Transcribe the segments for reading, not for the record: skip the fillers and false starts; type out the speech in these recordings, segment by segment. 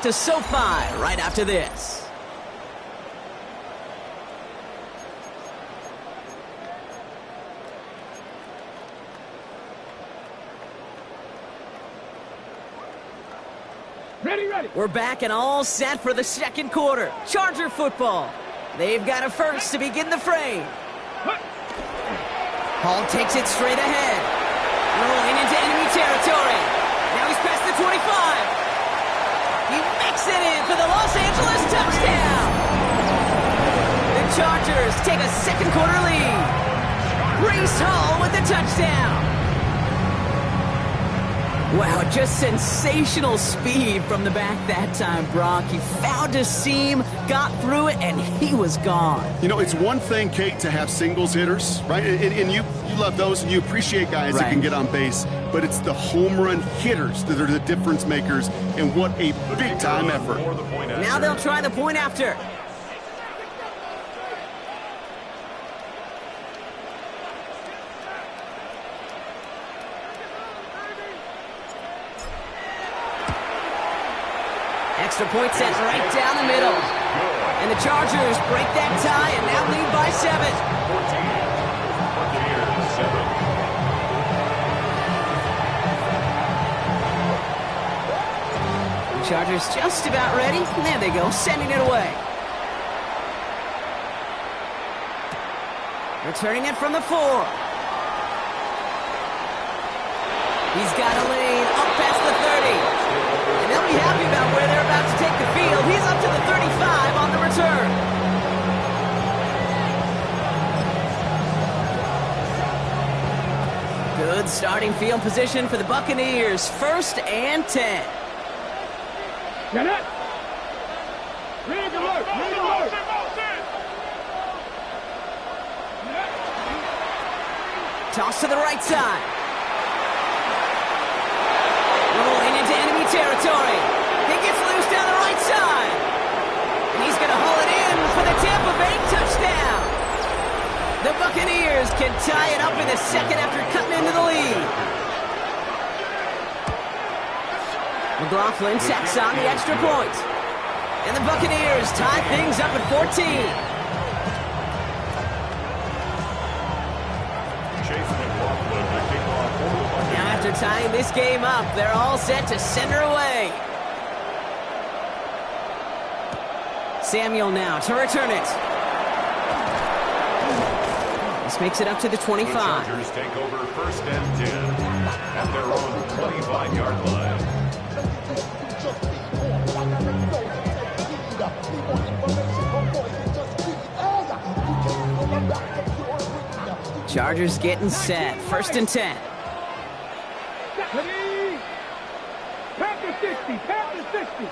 to SoFi right after this. Ready, ready. We're back and all set for the second quarter. Charger football. They've got a first to begin the frame. Hall takes it straight ahead. Rolling into enemy territory. Now he's past the 25. He makes it in for the Los Angeles touchdown. The Chargers take a second quarter lead. Breece Hall with the touchdown. Wow, just sensational speed from the back that time, Brock. He found a seam, got through it, and he was gone. You know, it's one thing, Kate, to have singles hitters, right? And you love those, and you appreciate guys that can get on base. But it's the home run hitters that are the difference makers, and what a big-time effort. Now they'll try the point after. Extra point sent right down the middle. And the Chargers break that tie and now lead by 7. The Chargers just about ready. There they go, sending it away. Returning it from the 4. He's got a lane up past the 30. And they'll be happy about where they're about to take the field. He's up to the 35 on the return. Good starting field position for the Buccaneers. 1st and 10. Get it. Ready to work. Ready to work. Toss to the right side. Rolling into enemy territory. He gets loose down the right side. And he's going to haul it in for the Tampa Bay touchdown. The Buccaneers can tie it up in the second after cutting into the lead. McLaughlin tacks on the extra point. And the Buccaneers tie things up at 14. After tying this game up, they're all set to send her away. Samuel now to return it. This makes it up to the 25. The Chargers take over 1st and 10 at their own 25-yard line. Chargers getting set. 1st and 10. Ready. Pass to 60. Pass to 60.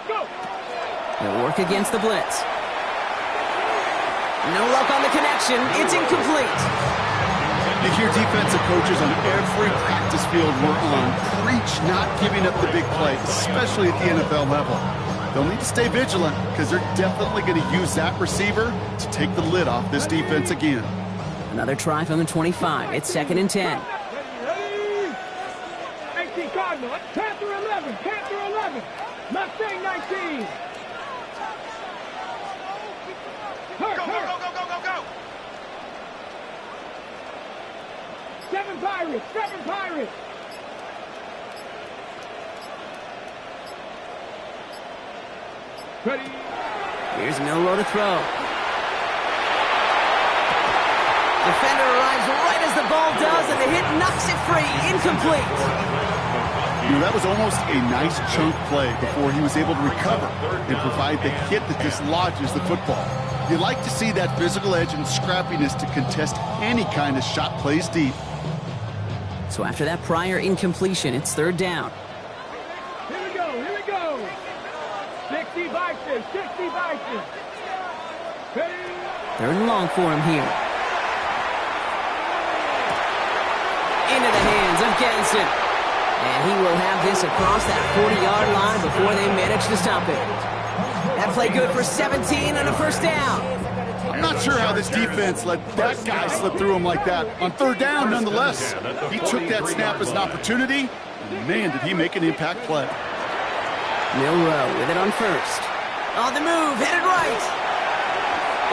Go. They'll work against the blitz. No luck on the connection. It's incomplete. You hear defensive coaches on every practice field we're on preach not giving up the big play, especially at the NFL level. They'll need to stay vigilant because they're definitely going to use that receiver to take the lid off this defense again. Another try from the 25. It's 2nd and 10. Ready. 18 Cardinal. Panther 11. Panther 11. Mustang 19. Go, go, go, go, go, go, go. 7 Pirates. 7 Pirates. Ready. Here's Milroe to throw. Defender arrives right as the ball does, and the hit knocks it free. Incomplete. You know, that was almost a nice chunk play before he was able to recover and provide the hit that dislodges the football. You like to see that physical edge and scrappiness to contest any kind of shot plays deep. So after that prior incompletion, it's 3rd down. Here we go. Here we go. 60 Vikings. 60 Vikings. Ready. 3rd and long for him here. Into the hands of Genson. And he will have this across that 40-yard line before they manage to stop it. That play good for 17 and a 1st down. I'm not sure how this defense let that guy slip through him like that. On third down, nonetheless, he took that snap as an opportunity, and man, did he make an impact play. Milroe with it on first. On the move, headed right.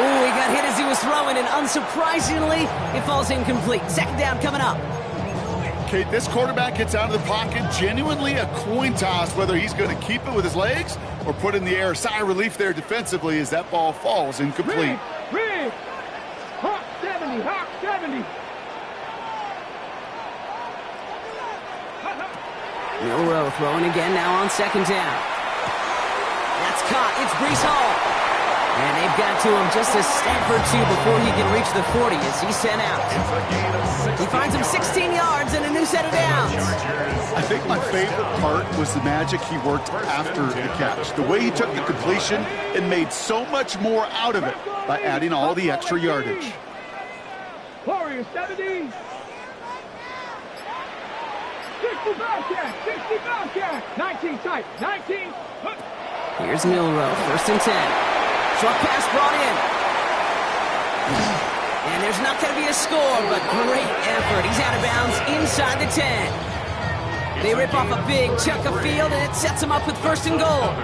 Oh, he got hit as he was throwing, and unsurprisingly, it falls incomplete. Second down coming up. Okay, this quarterback gets out of the pocket, genuinely a coin toss whether he's going to keep it with his legs or put it in the air. Sigh of relief there defensively as that ball falls incomplete. Rig. Hawk 70, Hawk 70. Milroe throwing again now on second down. That's caught. It's Breece Hall. And they've got to him just a step or two before he can reach the 40 as he's sent out. He finds him 16 yards and a new set of downs. I think my favorite part was the magic he worked after the catch. The way he took the completion and made so much more out of it by adding all the extra yardage. Warriors 70. 60 Bobcat, 60 Bobcat. 19 tight, 19. Here's Milroe, first and 10. Short pass brought in. And there's not going to be a score, but great effort. He's out of bounds inside the 10. They rip off a big chunk of field, and it sets them up with first and goal.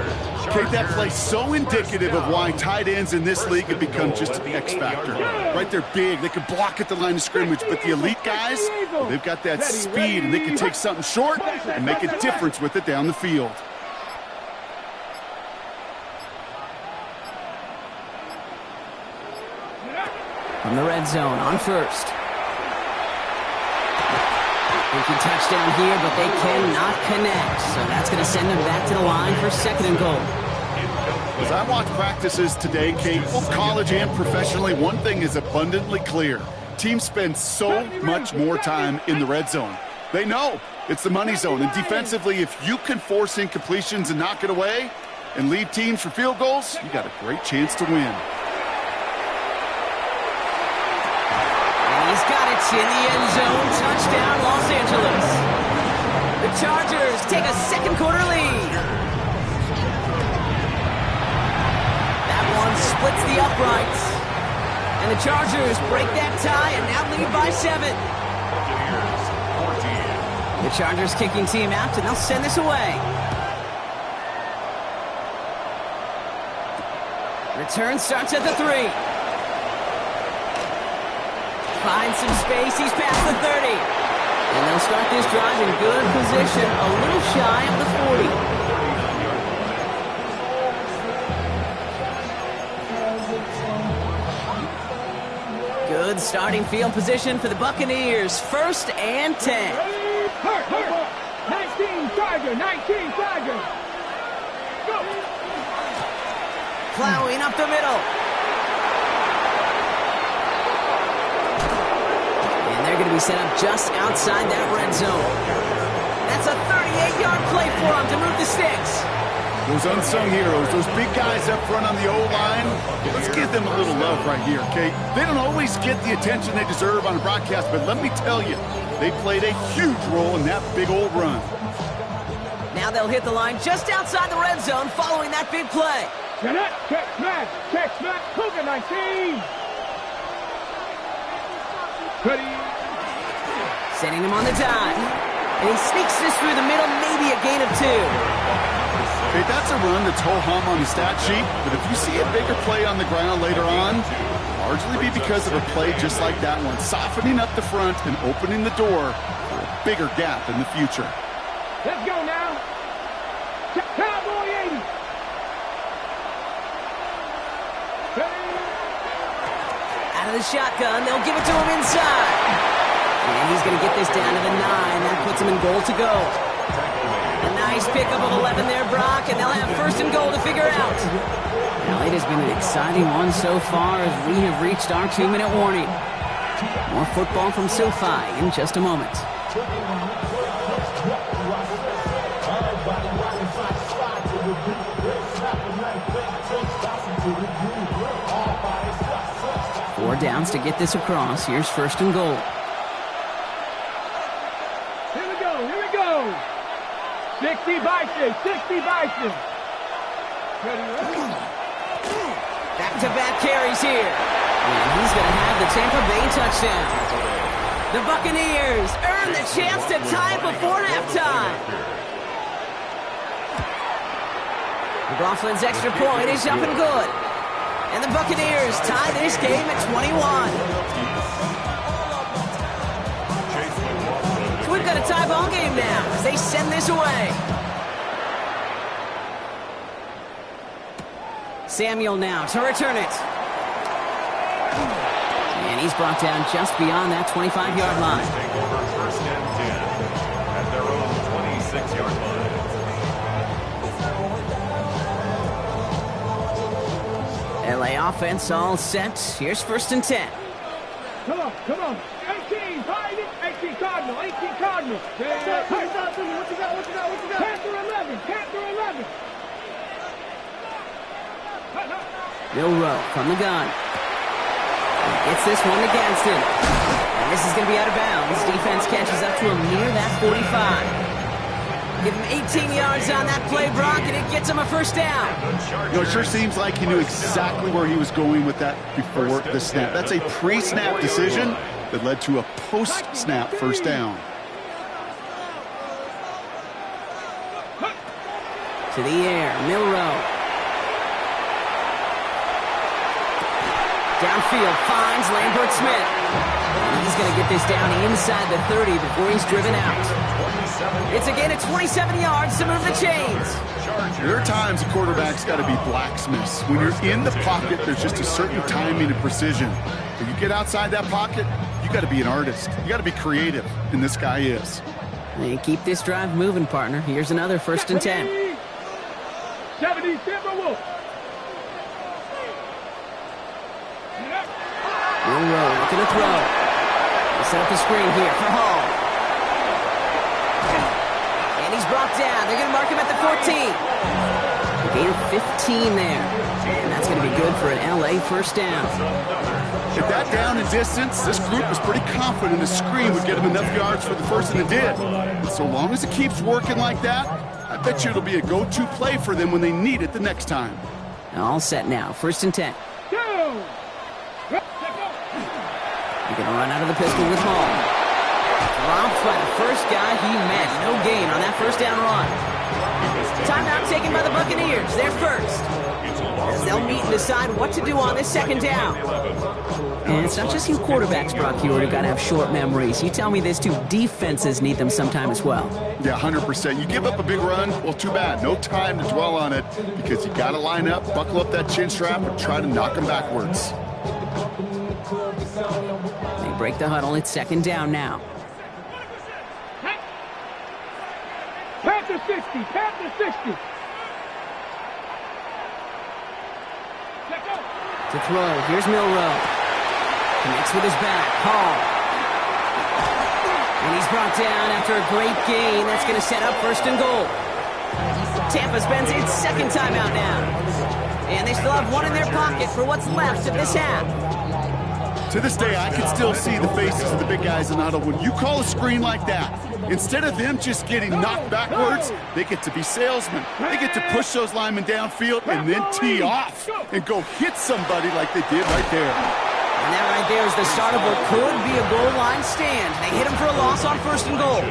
Okay, that play so indicative of why tight ends in this league have become just an X factor. Right, they're big. They can block at the line of scrimmage, but the elite guys, well, they've got that speed, and they can take something short and make a difference with it down the field. From the red zone on first. Thinking touchdown here, but they cannot connect. So that's going to send them back to the line for second and goal. As I watch practices today, Kate, both college and professionally, one thing is abundantly clear. Teams spend so much more time in the red zone. They know it's the money zone. And defensively, if you can force incompletions and knock it away and leave teams for field goals, you got a great chance to win. He's got it in the end zone. Touchdown, Los Angeles. The Chargers take a second quarter lead. That one splits the uprights. And the Chargers break that tie and now lead by 7. The Chargers kicking team out, and they'll send this away. Return starts at the 3. Finds some space, he's past the 30. And they'll start this drive in good position, a little shy of the 40. Good starting field position for the Buccaneers, first and 10. Hurt. 19 Charger, 19 Charger. Go. Plowing up the middle. They're going to be set up just outside that red zone. That's a 38-yard play for them to move the sticks. Those unsung heroes, those big guys up front on the O-line, let's give them a little love right here, okay? They don't always get the attention they deserve on a broadcast, but let me tell you, they played a huge role in that big old run. Now they'll hit the line just outside the red zone following that big play. Check smash, Cougar 19. Ready. Sending him on the dive. And he sneaks this through the middle, maybe a gain of 2. Okay, that's a run that's ho-hum on the stat sheet, but if you see a bigger play on the ground later on, largely be because of a play just like that one, softening up the front and opening the door for a bigger gap in the future. Let's go now. Cowboy 80. Out of the shotgun, they'll give it to him inside. And he's going to get this down to the 9. That puts him in goal to go. A nice pickup of 11 there, Brock, and they'll have first and goal to figure out. Now, it has been an exciting one so far as we have reached our 2-minute warning. More football from SoFi in just a moment. Four downs to get this across. Here's first and goal. Here we go. 60 Bison. Back back-to-back carries here. And he's going to have the Tampa Bay touchdown. The Buccaneers earn the chance to tie before halftime. McLaughlin's extra point is up and good. And the Buccaneers tie this game at 21. So we've got a tie ball game now as they send this away. Samuel now to return it. And he's brought down just beyond that 25-yard line. Take over first and 10 at their own 26-yard line. LA offense all set. Here's first and 10. Come on, come on. 18, hide it. 18 Cardinal, 18 Cardinal. What you got, what you got, what you got? Panther 11, Panther 11. Milroe from the gun. Gets this one against him. And this is going to be out of bounds. Defense catches up to him near that 45. Give him 18 yards on that play, Brock, and it gets him a first down. You know, it sure seems like he knew exactly where he was going with that before the snap. That's a pre-snap decision that led to a post-snap first down. To the air, Milroe. Downfield finds Lambert Smith. And he's going to get this down inside the 30 before he's driven out. It's a gain of 27 yards to move the chains. There are times a quarterback's got to be blacksmiths. When you're in the pocket, there's just a certain timing and precision. When you get outside that pocket, you got to be an artist. You got to be creative, and this guy is. They keep this drive moving, partner. Here's another first and 10. 70 Timberwolves. Milroe looking to throw. They set up the screen here for Hall. And he's brought down. They're going to mark him at the 14. A gain of 15 there. And that's going to be good for an LA first down. At that down and distance, this group was pretty confident a screen would get him enough yards for the first, and it did. And so long as it keeps working like that, I bet you it'll be a go-to play for them when they need it the next time. All set now. First and 10. He's going to run out of the pistol with Hall. Dropped by the first guy he met. No gain on that first down run. Timeout taken by the Buccaneers. They're first. As they'll meet and decide what to do on this second down. And it's not just you quarterbacks, Brock, you got to have short memories. You tell me this too. Defenses need them sometime as well. Yeah, 100%. You give up a big run, well, too bad. No time to dwell on it because you got to line up, buckle up that chin strap, and try to knock them backwards. They break the huddle. It's second down now. Panther 60, Panther 60. To throw, here's Milroe. Connects with his back, Hall. And he's brought down after a great gain. That's going to set up first and goal. Tampa spends its second timeout now. And they still have one in their pocket for what's left of this half. To this day, I can still see the faces of the big guys in the huddle. When you call a screen like that, instead of them just getting knocked backwards, they get to be salesmen. They get to push those linemen downfield and then tee off and go hit somebody like they did right there. And that right there is the start of what could be a goal line stand. They hit him for a loss on first and goal.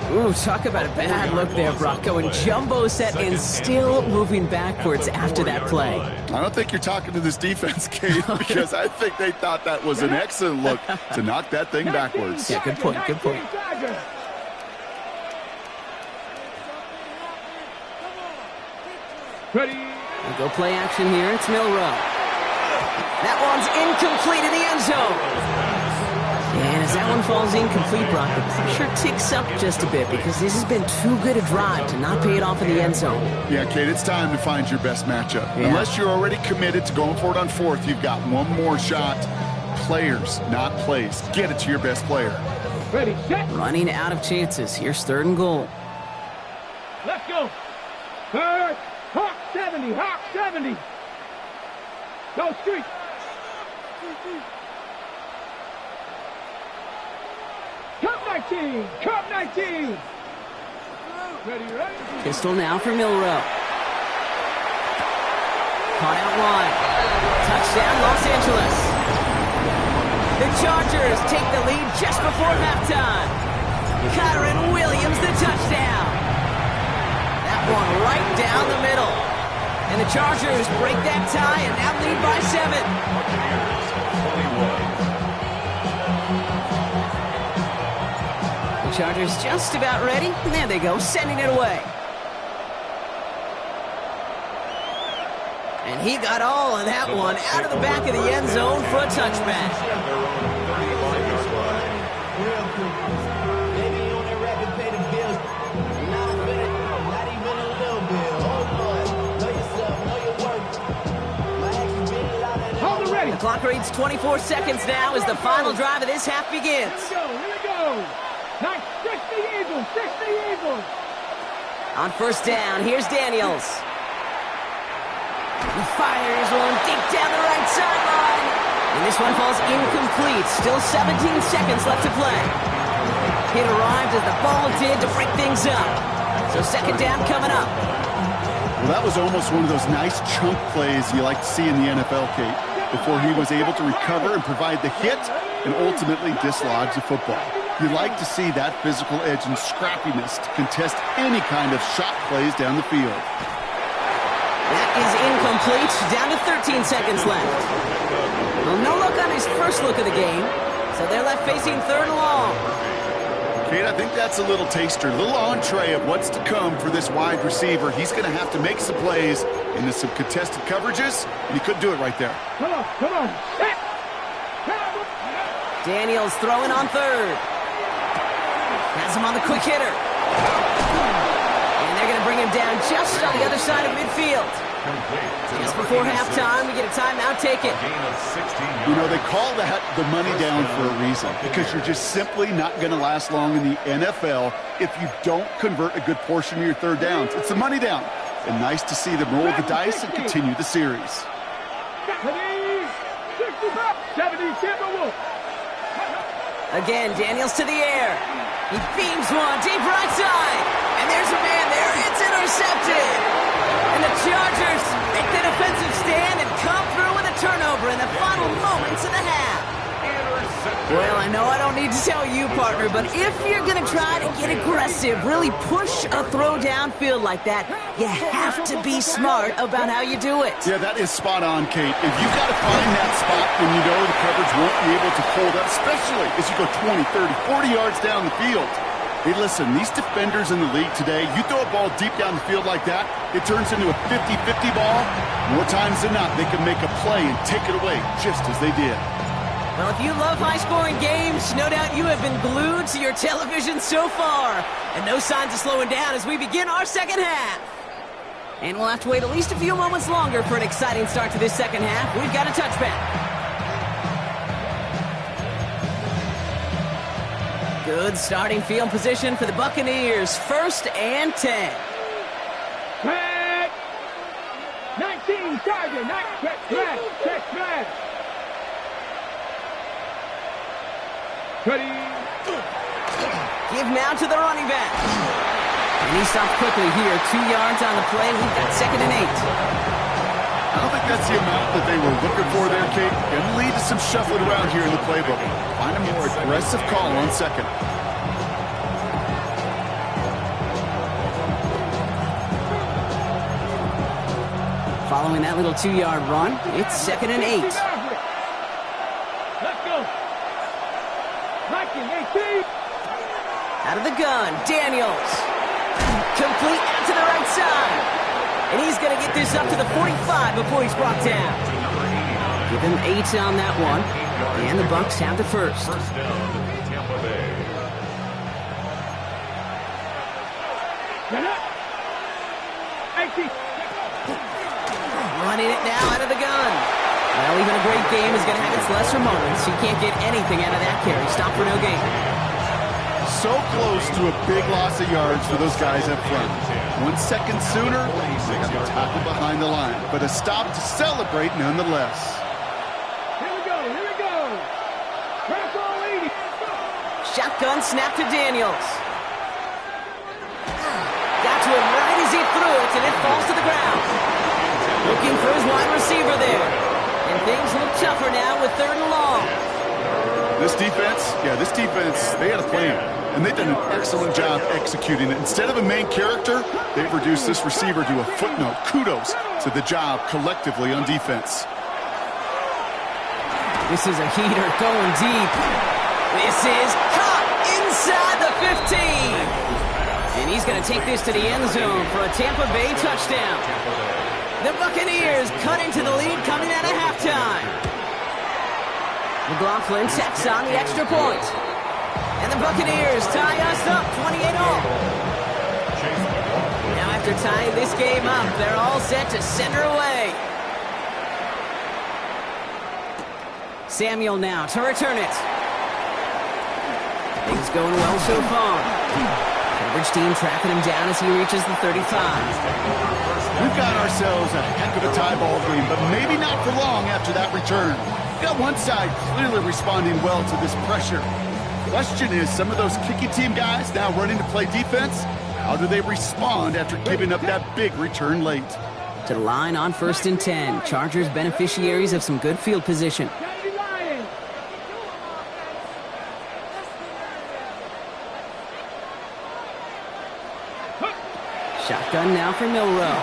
Ooh, talk about a bad look there, Brock. Going jumbo set and still moving backwards after that play. I don't think you're talking to this defense, Kate, because I think they thought that was an excellent look to knock that thing backwards. Yeah, good point, good point. Ready? We'll go play action here. It's Milroe. That one's incomplete in the end zone. And as that one falls incomplete, Brock, the pressure ticks up just a bit because this has been too good a drive to not pay it off in the end zone. Yeah, Kate, it's time to find your best matchup. Yeah. Unless you're already committed to going for it on fourth, you've got one more shot. Players, not plays. Get it to your best player. Ready, set. Running out of chances. Here's third and goal. Let's go. Third. Hawk 70, Hawk 70. Go street. Cup 19, Cup 19. Ready, ready. Pistol now for Milroe. Caught out wide. Touchdown, Los Angeles. The Chargers take the lead just before halftime. Kyron Williams, the touchdown. That one right down the middle. And the Chargers break that tie and now lead by 7. The Chargers just about ready. And there they go, sending it away. And he got all of that one out of the back of the end zone for a touchback. The clock reads 24 seconds now as the final drive of this half begins. Here we go. Nice. 60 Eagles. 60 Eagles. On first down, here's Daniels. He fires one deep down the right sideline. And this one falls incomplete. Still 17 seconds left to play. It arrived as the ball did to break things up. So second down coming up. Well, that was almost one of those nice chunk plays you like to see in the NFL, Kate, before he was able to recover and provide the hit and ultimately dislodge the football. You like to see that physical edge and scrappiness to contest any kind of shot plays down the field. That is incomplete. Down to 13 seconds left. Well, no look on his first look of the game, so they're left facing third and long. Kate, I think that's a little taster, a little entree of what's to come for this wide receiver. He's going to have to make some plays into some contested coverages, and he couldn't do it right there. Come on, come on. Daniels throwing on third. Has him on the quick hitter. And they're going to bring him down just on the other side of midfield. Just before halftime, we get a timeout taken. You know, they call that the money down for a reason, because you're just simply not going to last long in the NFL if you don't convert a good portion of your third downs. It's the money down. And nice to see them roll the dice and continue the series. 70 Timberwolves. Again, Daniels to the air. He beams one deep right side. And there's a man there. It's intercepted. And the Chargers make the defensive stand and come through with a turnover in the final moments of the half. Well, I know I don't need to tell you, partner, but if you're going to try to get aggressive, really push a throw downfield like that, you have to be smart about how you do it. Yeah, that is spot on, Kate. If you've got to find that spot when you know the coverage won't be able to hold up, especially as you go 20, 30, 40 yards down the field. Hey, listen, these defenders in the league today, you throw a ball deep down the field like that, it turns into a 50-50 ball. More times than not, they can make a play and take it away just as they did. Well, if you love high-scoring games, no doubt you have been glued to your television so far. And no signs of slowing down as we begin our second half. And we'll have to wait at least a few moments longer for an exciting start to this second half. We've got a touchback. Good starting field position for the Buccaneers. 1st and 10. Flag. 19 Charger. Check flag. Check flag. Ready. Give now to the running back. And he stopped quickly here. 2 yards on the play. We've got 2nd and 8. I don't think that's the amount that they were looking for there, Kate. Going to lead to some shuffling around here in the playbook. Find a more aggressive call on 2nd. Following that little 2-yard run, it's 2nd and 8. Let's go. Out of the gun, Daniels. Complete out to the right side. And he's going to get this up to the 45 before he's brought down. Give him 8 on that one. And the Bucs have the first. First down, Tampa Bay. Running it now out of the gun. Well, even a great game is going to have its lesser moments. You can't get anything out of that carry. Stop for no gain. So close to a big loss of yards for those guys up front. 1 second sooner, they have a tackle behind the line. But a stop to celebrate nonetheless. Here we go. Here we go. Press all 80. Shotgun snap to Daniels. Got to him right as he threw it, and it falls to the ground. Well, Looking for his wide receiver there. And things look tougher now with 3rd and long. This defense, they had a plan. And they've done an excellent job executing it. Instead of a main character, they've reduced this receiver to a footnote. Kudos to the job collectively on defense. This is a heater going deep. This is caught inside the 15. And he's going to take this to the end zone for a Tampa Bay touchdown. The Buccaneers cut into the lead coming out of halftime. McLaughlin checks on the extra point. And the Buccaneers tie us up 28-all. Now after tying this game up, they're all set to send her away. Samuel now to return it. Things going well so far. Coverage team tracking him down as he reaches the 35. We've got ourselves a heck of a tie ball game, but maybe not for long after that return. We've got one side clearly responding well to this pressure. Question is, some of those kicking team guys now running to play defense, how do they respond after giving up that big return late? To the line on 1st and 10. Chargers beneficiaries of some good field position. Shotgun now for Milrow.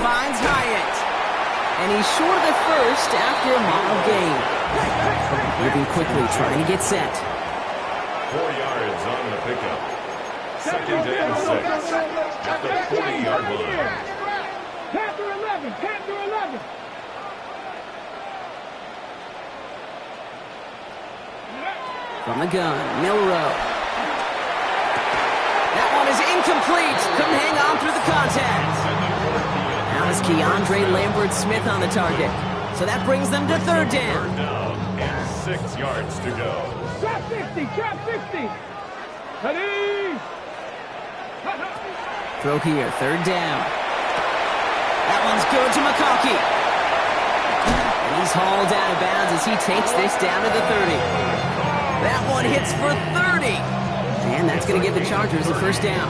Finds Hyatt. And he's short of the first after a mild gain. Moving quickly, trying to get set. 4 yards on the pickup. 2nd and 6 at the 40-yard line. Panther 11, Panther 11. From the gun, Milrow. That one is incomplete. Couldn't hang on through the contact. Now is Keandre Lambert-Smith on the target. So that brings them to 3rd down. 3rd down and 6 yards to go. Trap 50, trap 50. Ready? Throw here, 3rd down. That one's good to McConkey. And he's hauled out of bounds as he takes this down to the 30. That one hits for 30. And that's going to give the Chargers a 1st down.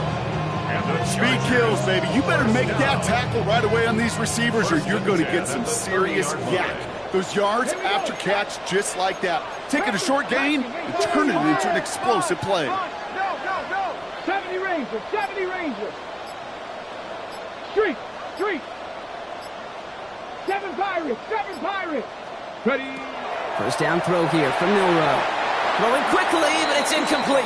Speed kills, baby. You better make that tackle right away on these receivers or you're going to get some serious yak. Those yards after catch just like that. Taking a short gain and turning it into an explosive play. Go. 70 Rangers, 70 Rangers. Street. 7 Pirates. Ready? 1st down throw here from Milrow. Throwing quickly, but it's incomplete.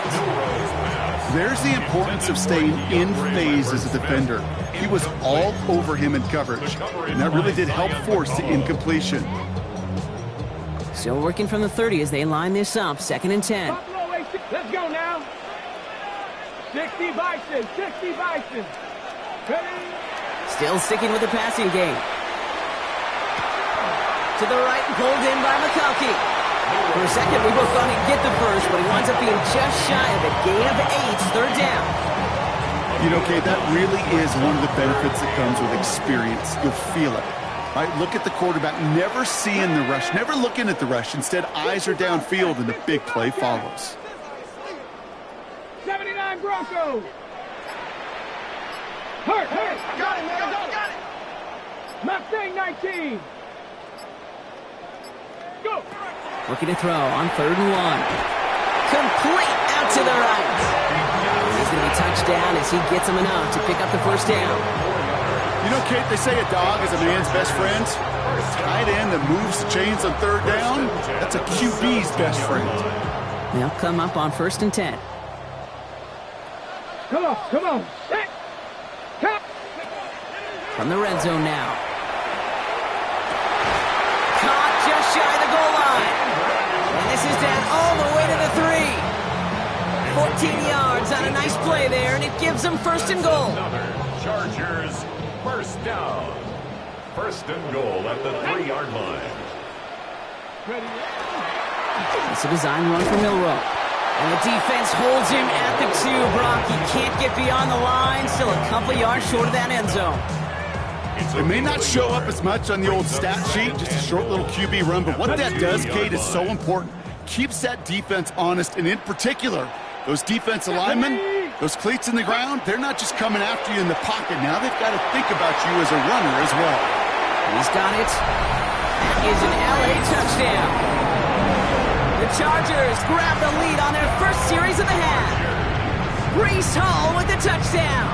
There's the importance of staying in phase as a defender. He was all over him in coverage, and that really did help force the incompletion. Still working from the 30 as they line this up. 2nd and 10. Let's go now. 60 Bison. Ready? Still sticking with the passing game. To the right, pulled in by McConkey. For a second, we both thought he'd get the first, but he winds up being just shy of a gain of 8, 3rd down. You know, Kate, that really is one of the benefits that comes with experience. You'll feel it. Right? Look at the quarterback, never seeing the rush, never looking at the rush. Instead, eyes are downfield, and the big play follows. 79 Broncos. Hurt. Got it. Mustang 19. Go. Looking to throw on 3rd and 1. Complete out to the right. He's going to be touched down as he gets him enough to pick up the 1st down. You know, Kate, they say a dog is a man's best friend. A tight end that moves the chains on 3rd down, that's a QB's best friend. They'll come up on 1st and 10. Come on. Set. Cut. From the red zone now. Caught just shy of the goal line. And this is down all the way to the 3. 14 yards on a nice play there, and it gives them 1st and goal. Chargers 1st down. 1st and goal at the 3-yard line. It's a design run for Milrow. And the defense holds him at the 2. Brock, he can't get beyond the line. Still a couple yards short of that end zone. It may not show up as much on the old stat sheet, just a short little QB run, but what that does, Kate, is so important. Keeps that defense honest, and in particular, those defensive linemen, Those cleats in the ground, they're not just coming after you in the pocket. Now they've got to think about you as a runner as well. He's got it. That is an LA touchdown. The Chargers grab the lead on their first series of the half. Breece Hall with the touchdown.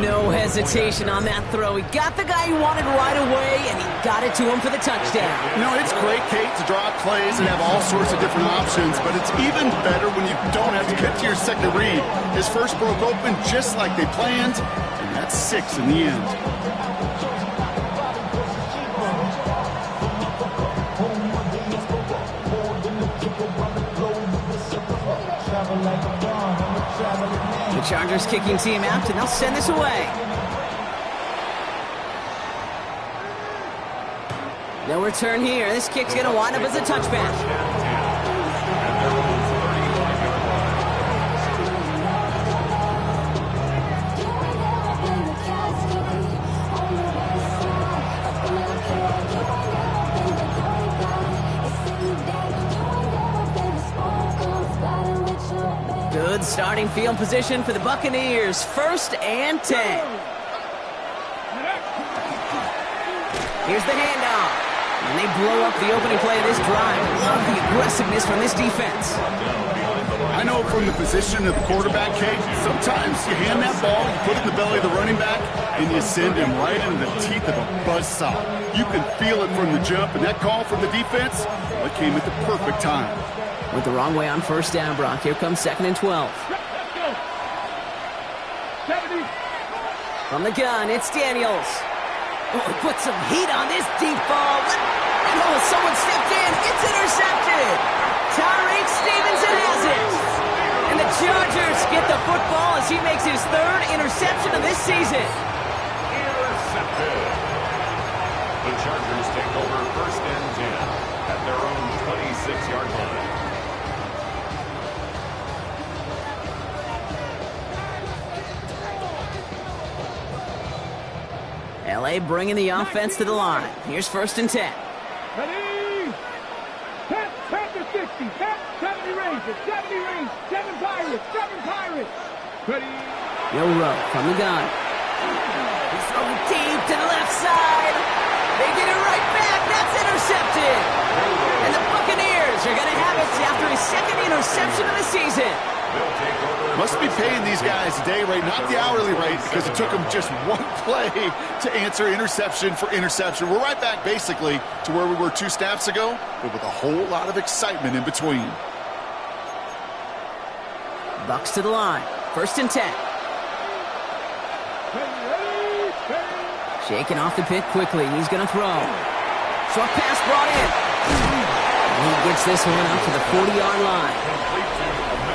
No hesitation on that throw. He got the guy he wanted right away, and he got it to him for the touchdown. You know, it's great, Kate, to draw plays and have all sorts of different options, but it's even better when you don't have to get to your second read. His first broke open just like they planned, and that's 6 in the end. The Chargers kicking team out, and they'll send this away. No return here. This kick's going to wind up as a touchback. Good starting field position for the Buccaneers. 1st and 10. Here's the handoff. And they blow up the opening play of this drive. Love the aggressiveness from this defense. I know from the position of the quarterback, Kate, sometimes you hand that ball, you put it in the belly of the running back, and you send him right into the teeth of a buzzsaw. You can feel it from the jump, and that call from the defense, well, it came at the perfect time. Went the wrong way on 1st down, Brock. Here comes 2nd and 12. From the gun, it's Daniels. Oh, he put some heat on this deep ball. And oh, someone stepped in. It's intercepted. Tyreek Stevenson has it. And the Chargers get the football as he makes his 3rd interception of this season. Intercepted. The Chargers take over 1st and 10 at their own 26-yard line. LA bringing the offense to the line. Here's 1st and 10. Ready? Tap to 60. Tap 70 Rangers. 70 Rangers. 7 Pirates. 7 Pirates. Ready? Rowe from the gun. He's throwing deep to the left side. They get it right back. That's intercepted. And the Buccaneers are going to have it after his 2nd interception of the season. Must be paying these guys a day rate, not the hourly rate, because it took them just one play to answer interception for interception. We're right back, basically, to where we were 2 snaps ago, but with a whole lot of excitement in between. Bucks to the line. 1st and 10. Shaking off the pick quickly. He's going to throw. Short pass brought in. And he gets this one up to the 40-yard line.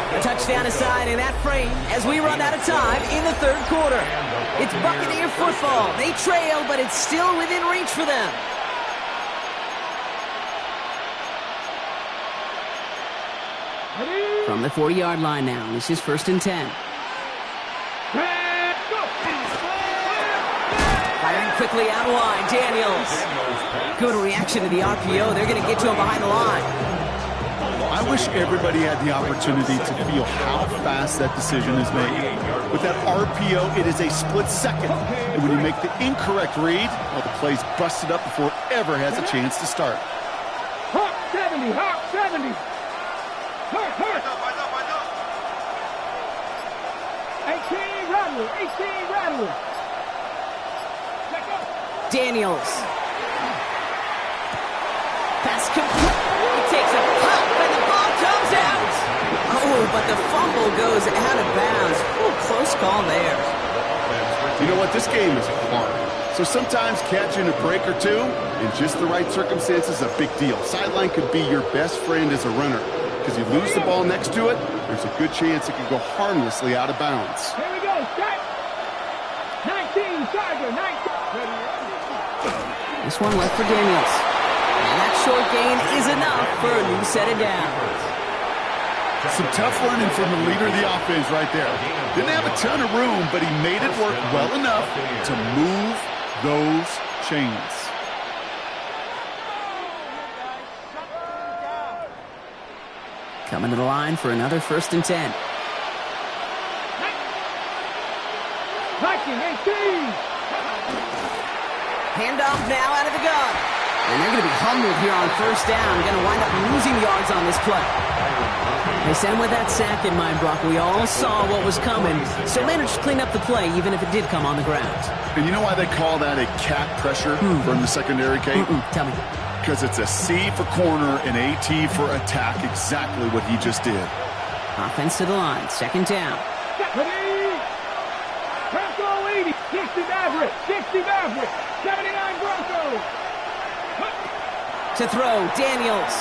A touchdown aside in that frame as we run out of time in the 3rd quarter. It's Buccaneer football. They trail, but it's still within reach for them. From the 40-yard line now, this is 1st and 10. Firing quickly out wide, Daniels. Good reaction to the RPO. They're going to get to him behind the line. I wish everybody had the opportunity to feel how fast that decision is made. With that RPO, it is a split second. And when you make the incorrect read, well, the play's busted up before it ever has a chance to start. Hawk 70, Hawk 70. Hawk. 18 Rattler, 18 Rattler. Daniels. Pass complete. He takes a pop, and the ball comes out. Oh, but the fumble goes out of bounds. Ooh, close call there. You know what? This game is hard. So sometimes catching a break or two in just the right circumstances is a big deal. Sideline could be your best friend as a runner. Because you lose the ball next to it, there's a good chance it could go harmlessly out of bounds. Here we go, set. 19, Tiger, 19. This one left for Daniels. And that short gain is enough for a new set of downs. Some tough running from the leader of the offense right there. Didn't have a ton of room, but he made it work well enough to move those chains. Coming to the line for another 1st and 10. Viking 18. Handoff now out of the gun. And they're going to be humbled here on 1st down. Going to wind up losing yards on this play. They sent with that sack in mind, Brock. We all saw what was coming, so managed to clean up the play, even if it did come on the ground. And you know why they call that a cat pressure from the secondary, Kate? Tell me. Because it's a C for corner and a T for attack, exactly what he just did. Offense to the line, 2nd down. Bronco 80, 60 Maverick, 60 Maverick, 79 Broncos. To throw, Daniels.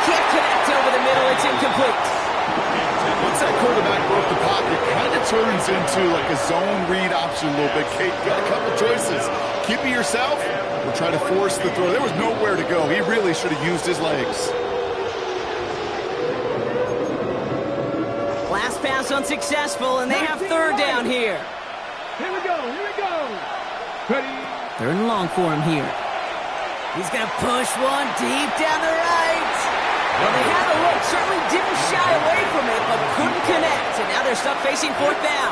Can't connect over the middle, it's incomplete. Once that quarterback broke the pocket, kind of turns into like a zone read option a little bit. Kate, got a couple choices. Keep it yourself or try to force the throw. There was nowhere to go. He really should have used his legs. Last pass unsuccessful, and they have 3rd down here. Here we go, here we go. Ready? 3rd and long for him here. He's going to push one deep down the right. Well, they had a look, certainly didn't shy away from it, but couldn't connect, and now they're stuck facing 4th down.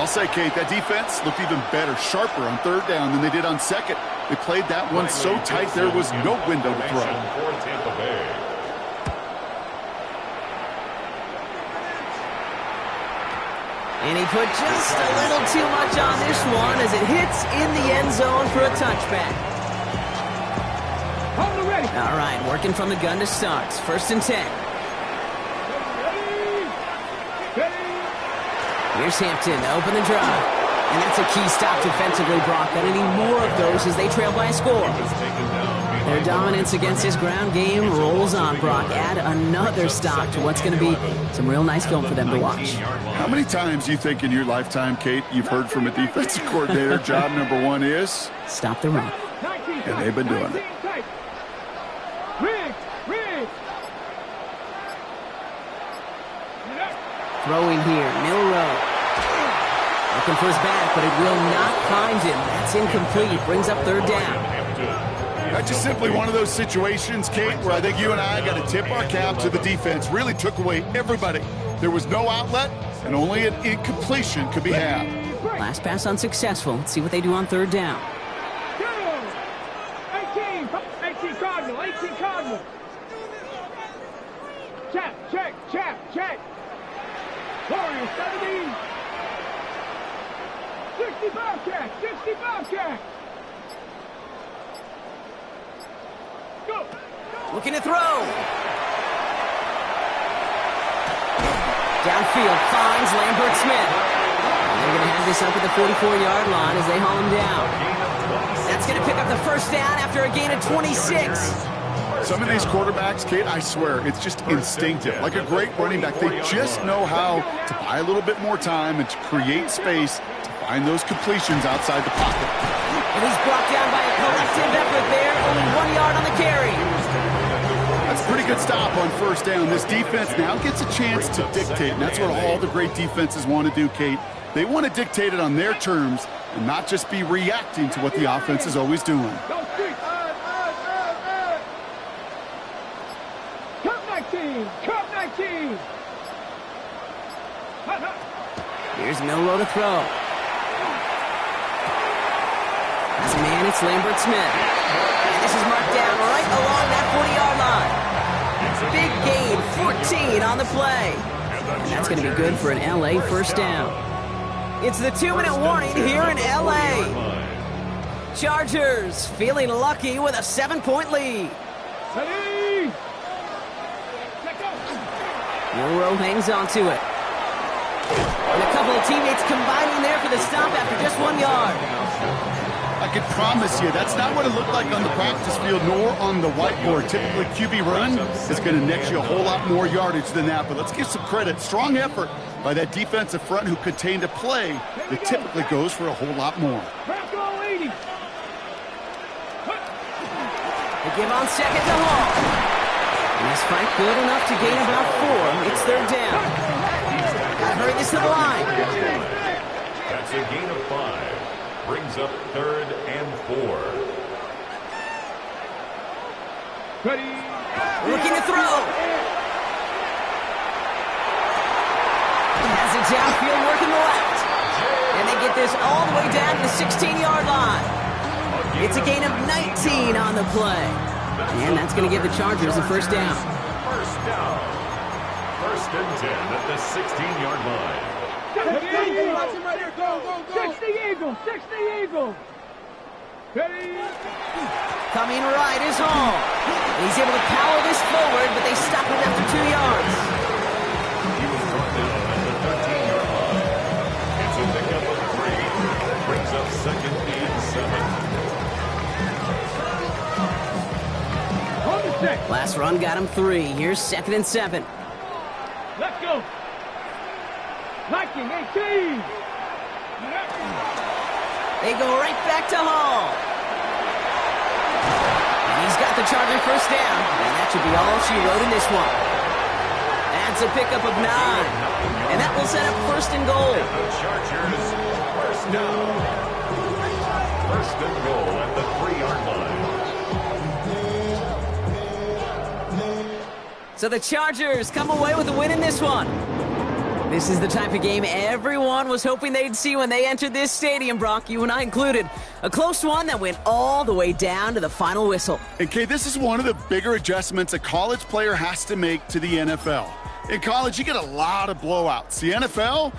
I'll say, Kate, that defense looked even better, sharper on 3rd down than they did on 2nd. They played that one so tight there was no window to throw. And he put just a little too much on this one as it hits in the end zone for a touchback. Hold it ready. All right, working from the gun to start. 1st and 10. Here's Hampton to open the drive. And that's a key stop defensively, Brock. Gonna need more of those as they trail by a score. Their dominance against this ground game rolls on, Brock. Add another stop to what's going to be some real nice film for them to watch. How many times do you think in your lifetime, Kate, you've heard from a defensive coordinator, job number 1 is? Stop the run. And they've been doing it. Throwing here, Milrow. Looking for his back, but it will not find him. That's incomplete. Brings up 3rd down. That's just simply one of those situations, Kate, where I think you and I got to tip our cap to the defense. Really took away everybody. There was no outlet, and only an incompletion could be had. Last pass unsuccessful. Let's see what they do on 3rd down. 18 Cardinal, 18 Cardinal. Check. Warriors 70. 60 Bobcat. Go. Looking to throw. Downfield finds Lambert Smith. And they're going to have this up at the 44-yard line as they haul him down. That's going to pick up the 1st down after a gain of 26. Some of these quarterbacks, Kate, I swear, it's just instinctive. Like a great running back, they just know how to buy a little bit more time and to create space to find those completions outside the pocket. And he's brought down by a collective effort there. Only 1 yard on the carry. That's a pretty good stop on 1st down. This defense now gets a chance to dictate, and that's what all the great defenses want to do, Kate. They want to dictate it on their terms and not just be reacting to what the offense is always doing. Cup 19. Here's Milrow to throw. As a man, it's Lambert Smith. And this is marked down right along that 40-yard line. Big gain, 14 on the play. And that's going to be good for an L.A. 1st down. It's the 2-minute warning here in L.A. Chargers feeling lucky with a 7-point lead. Ready. Milrow hangs on to it. And a couple of teammates combining there for the stop after just 1 yard. I can promise you, that's not what it looked like on the practice field nor on the whiteboard. Typically, QB run is going to net you a whole lot more yardage than that. But let's give some credit. Strong effort by that defensive front who contained a play that typically goes for a whole lot more. They give on 2nd to Hall. And this fight good enough to gain about 4. It's 3rd down. Gotta hurry this to the line. That's a gain of 5. Brings up 3rd and 4. Ready. Looking to throw. Has it downfield, working the left. And they get this all the way down to the 16-yard line. It's a gain of 19 on the play. And that's going to give the Chargers a first down. First down. First and 10 at the 16-yard line. Watch him right here. Go, go, go. 60 Eagles. 60 Eagles. Ready. Coming right is Hall. He's able to power this forward, but they stop him after 2 yards. He was brought down at the 13-yard line. It's a pickup of 3. Brings up second and 7. On the set. Last run got him 3. Here's second and 7. Let's go. Liking 18. They go right back to Hall. And he's got the Charger first down. And that should be all she wrote in this one. That's a pickup of 9. And that will set up first and goal. The Chargers first down. First and goal at the 3-yard line. So the Chargers come away with a win in this one. This is the type of game everyone was hoping they'd see when they entered this stadium, Brock, you and I included. A close one that went all the way down to the final whistle. And Kay, this is one of the bigger adjustments a college player has to make to the NFL. In college, you get a lot of blowouts. The NFL,